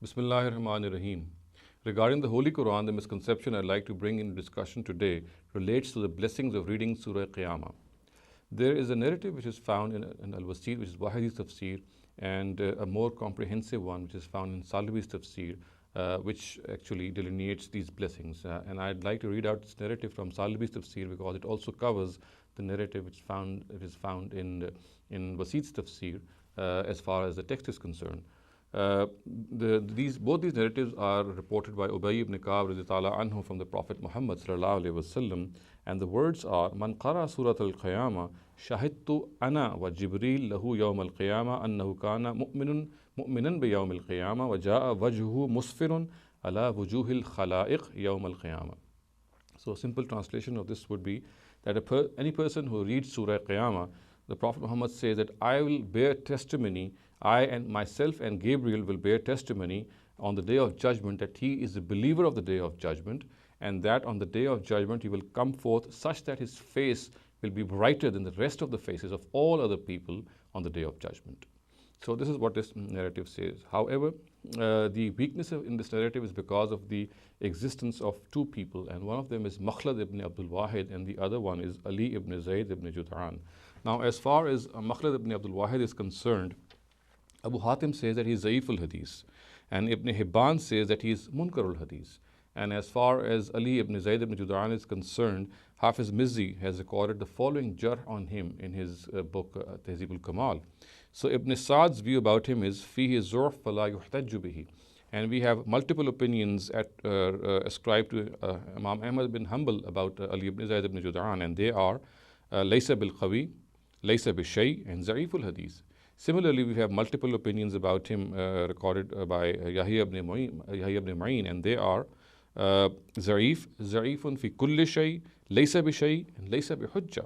Bismillahirrahmanirrahim. Regarding the Holy Quran, the misconception I'd like to bring in discussion today relates to the blessings of reading Surah Qiyamah. There is a narrative which is found in Al-Wasit, which is Wahidi Tafsir, and a more comprehensive one which is found in Salabi's Tafsir, which actually delineates these blessings. And I'd like to read out this narrative from Salabi's Tafsir because it also covers the narrative which is found in Wasit's Tafsir as far as the text is concerned. Both these narratives are reported by Ubay ibn Ka'b radhiyallahu anhu from the Prophet Muhammad sallallahu alaihi wasallam, and the words are: "Man qara surat al-Qiyamah, shahidtu ana wa Jibril lahu yawm al-Qiyamah annahu kana mu'minan bi yawm al-Qiyamah wa jaa wajhuhu musfirun ala wujuhil khalaiq yawm al-Qiyamah." So, a simple translation of this would be that any person who reads Surah Qiyamah, the Prophet Muhammad says that I will bear testimony, I and myself and Gabriel will bear testimony on the day of judgment that he is a believer of the day of judgment, and that on the day of judgment he will come forth such that his face will be brighter than the rest of the faces of all other people on the day of judgment. So this is what this narrative says. However, the weakness in this narrative is because of the existence of two people, and one of them is Makhlad ibn Abdul Wahid and the other one is Ali ibn Zayd ibn Jud'an. Now, as far as Makhlad ibn Abdul Wahid is concerned, Abu Hatim says that he is Za'if al-Hadith, and Ibn Hibban says that he is Munkar al-Hadith. And as far as Ali ibn Zayd ibn Jud'an is concerned, Hafiz Mizzi has recorded the following jarh on him in his book Tahzib al-Kamal. So Ibn Sa'd's view about him is fihi zurf fala yuhtajju bihi. And we have multiple opinions ascribed to Imam Ahmad bin Hanbal about Ali ibn Zayd ibn Jud'an, and they are laysa bil qawi, laysa bil shay, and Za'if al-Hadith. Similarly, we have multiple opinions about him recorded by Yahya ibn Ma'in, and they are Za'ifun fi kulli shay, laysa bi shay, and laysa bi hujja.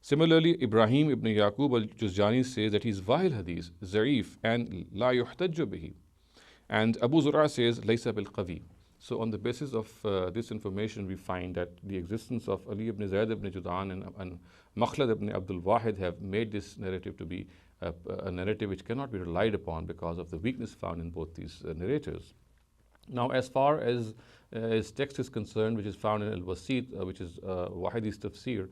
Similarly, Ibrahim ibn Yaqub al-Juzjani says that he is Wahil Hadith, Za'if, and La yuhtajju bihi. And Abu Zur'a says laysa bil qawi. So on the basis of this information, we find that the existence of Ali ibn Zayd ibn Jud'an and Makhlad ibn Abdul Wahid have made this narrative to be a narrative which cannot be relied upon because of the weakness found in both these narrators. Now, as far as his text is concerned, which is found in Al-Wasit, which is Wahidi's Tafsir,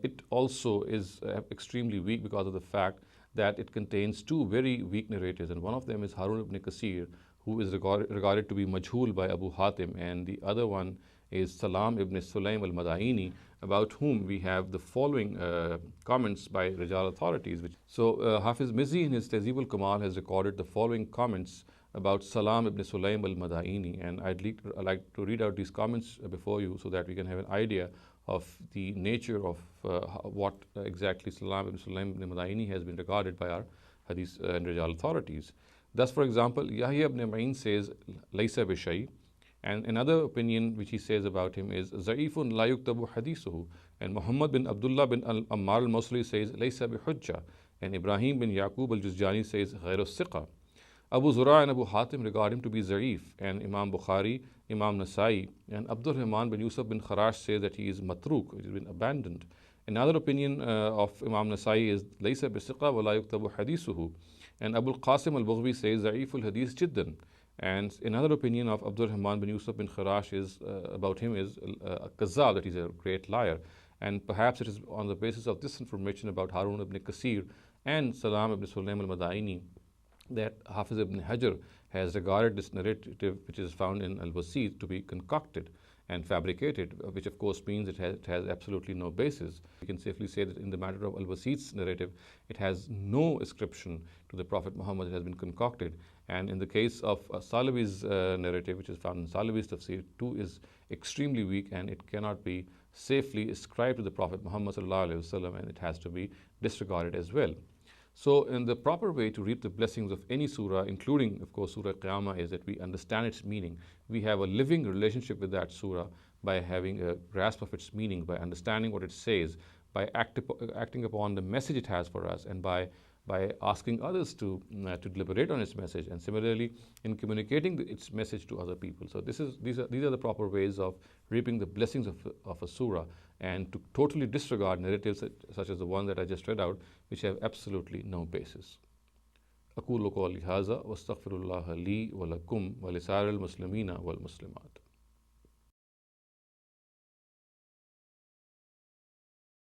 it also is extremely weak because of the fact that it contains two very weak narrators, and one of them is Harun ibn Kasir, who is regarded to be majhul by Abu Hatim, and the other one is Salam ibn Sulaym al-Madaini, about whom we have the following comments by Rijal authorities. Hafiz Mizzi in his Tahzib al-Kamal has recorded the following comments about Salam ibn Sulaym al-Madaini, and I'd like to read out these comments before you so that we can have an idea of the nature of what exactly Salam ibn Sulaym al-Madaini has been regarded by our Hadith and Rijal authorities. Thus, for example, Yahya ibn Ma'in says laysa bi shay, and another opinion which he says about him is Za'ifun la yuktabu hadithuhu, and Muhammad bin Abdullah bin Ammar al-Mawsili says laysa bi hujja, and Ibrahim bin Yaqub al-Juzjani says ghayru siqa. Abu Zura and Abu Hatim regard him to be Za'if, and Imam Bukhari, Imam Nasai, and Abdul Rahman bin Yusuf bin Kharash say that he is matruk, which has been abandoned. Another opinion of Imam Nasai is laysa bi siqa wa la yuktabu hadithuhu, and Abu al-Qasim al-Bughwi says Za'if al-Hadith jiddan. And another opinion of Abdul Rahman bin Yusuf bin Kharash is about him is Kazzab, that he's a great liar. And perhaps it is on the basis of this information about Harun ibn Kasir and Salam ibn Sulaym al-Madaini that Hafiz ibn Hajar has regarded this narrative, which is found in Al-Wasit, to be concocted and fabricated, which of course means it has absolutely no basis. We can safely say that in the matter of Al-Wasit's narrative, it has no ascription to the Prophet Muhammad. It has been concocted. And in the case of Salabi's narrative, which is found in Salabi's Tafsir, too is extremely weak, and it cannot be safely ascribed to the Prophet Muhammad sallallahu alaihi wasallam, and it has to be disregarded as well. So, in the proper way to reap the blessings of any surah, including, of course, Surah Qiyamah, is that we understand its meaning. We have a living relationship with that surah by having a grasp of its meaning, by understanding what it says, by acting upon the message it has for us, and by asking others to deliberate on its message, and similarly in communicating its message to other people. So these are the proper ways of reaping the blessings of a surah, and to totally disregard narratives such as the one that I just read out, which have absolutely no basis. अक़ूलु क़ौली हाज़ा वस्तग़फ़िरुल्लाह ली व लकुम व लिसाइरिल मुस्लिमीना वल मुस्लिमात।